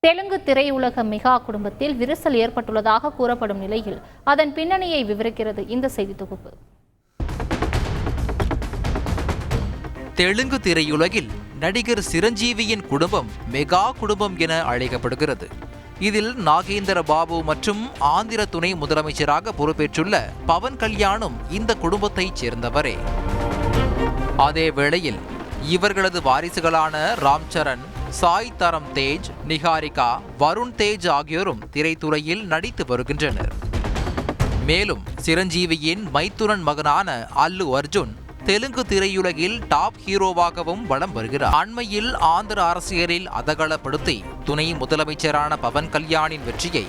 தெலுங்கு திரையுலக மெகா குடும்பத்தில் விரிசல் ஏற்பட்டுள்ளதாக கூறப்படும் நிலையில் அதன் பின்னணியை விவரிக்கிறது இந்த செய்தி தொகுப்பு. தெலுங்கு திரையுலகில் நடிகர் சிரஞ்சீவியின் குடும்பம் மெகா குடும்பம் என அழைக்கப்படுகிறது. இதில் நாகேந்திர பாபு மற்றும் ஆந்திர துணை முதலமைச்சராக பொறுப்பேற்றுள்ள பவன் கல்யாணும் இந்த குடும்பத்தைச் சேர்ந்தவரே. அதே வேளையில் இவர்களது வாரிசுகளான ராம் சரண், சாய் தரம் தேஜ், நிகாரிகா, வருண் தேஜ் ஆகியோரும் திரைத்துறையில் நடித்து வருகின்றனர். மேலும் சிரஞ்சீவியின் மைத்துனன் மகனான அல்லு அர்ஜுன் தெலுங்கு திரையுலகில் டாப் ஹீரோவாகவும் வலம் வருகிறார். அண்மையில் ஆந்திர அரசியலில் அதகலப்படுத்தி துணை முதலமைச்சரான பவன் கல்யாணின் வெற்றியை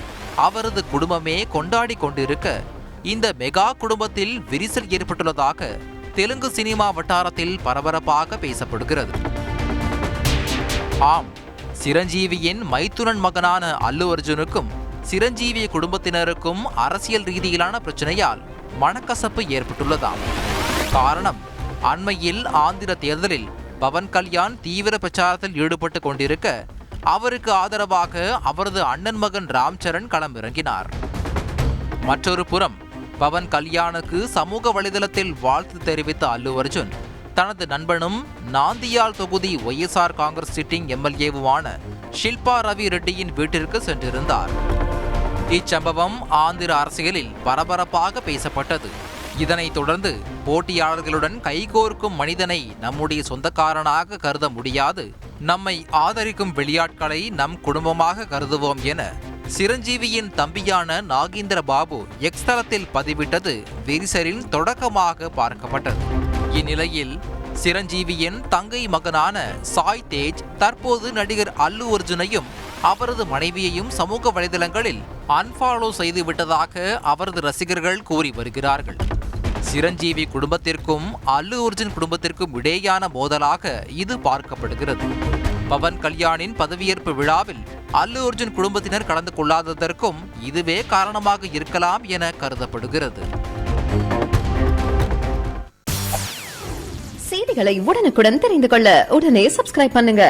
அவரது குடும்பமே கொண்டாடி கொண்டிருக்க, இந்த மெகா குடும்பத்தில் விரிசல் ஏற்பட்டுள்ளதாக தெலுங்கு சினிமா வட்டாரத்தில் பரபரப்பாக பேசப்படுகிறது. ஆம், சிரஞ்சீவியின் மைத்துனன் மகனான அல்லு அர்ஜுனுக்கும் சிரஞ்சீவி குடும்பத்தினருக்கும் அரசியல் ரீதியிலான பிரச்சனையால் மனக்கசப்பு ஏற்பட்டுள்ளதாம். காரணம், அண்மையில் ஆந்திர தேர்தலில் பவன் கல்யாண் தீவிர பிரச்சாரத்தில் ஈடுபட்டு கொண்டிருக்க, அவருக்கு ஆதரவாக அவரது அண்ணன் மகன் ராம் சரண் களமிறங்கினார். மற்றொரு புறம் பவன் கல்யாணுக்கு சமூக வலைதளத்தில் வாழ்த்து தெரிவித்த அல்லு அர்ஜுன் தனது நண்பனும் நாந்தியால் தொகுதி ஒய்எஸ்ஆர் காங்கிரஸ் சிட்டிங் எம்எல்ஏவுமான ஷில்பா ரவி ரெட்டியின் வீட்டிற்கு சென்றிருந்தார். இச்சம்பவம் ஆந்திர அரசியலில் பரபரப்பாக பேசப்பட்டது. இதனைத் தொடர்ந்து போட்டியாளர்களுடன் கைகோர்க்கும் மனிதனை நம்முடைய சொந்தக்காரனாக கருத முடியாது, நம்மை ஆதரிக்கும் வெளியாட்களை நம் குடும்பமாக கருதுவோம் என சிரஞ்சீவியின் தம்பியான நாகேந்திர பாபு எக்ஸ் தளத்தில் பதிவிட்டது விரிசலின் தொடக்கமாக பார்க்கப்பட்டது. இந்நிலையில் சிரஞ்சீவியின் தங்கை மகனான சாய் தேஜ் தற்போது நடிகர் அல்லு அர்ஜுனையும் அவரது மனைவியையும் சமூக வலைதளங்களில் அன்ஃபாலோ செய்துவிட்டதாக அவரது ரசிகர்கள் கூறி வருகிறார்கள். சிரஞ்சீவி குடும்பத்திற்கும் அல்லு அர்ஜுன் குடும்பத்திற்கும் இடையேயான மோதலாக இது பார்க்கப்படுகிறது. பவன் கல்யாணின் பதவியேற்பு விழாவில் அல்லு அர்ஜுன் குடும்பத்தினர் கலந்து கொள்ளாததற்கும் இதுவே காரணமாக இருக்கலாம் என கருதப்படுகிறது. செய்திகளை உடனுக்குடன் தெரிந்து கொள்ள உடனே சப்ஸ்கிரைப் பண்ணுங்க.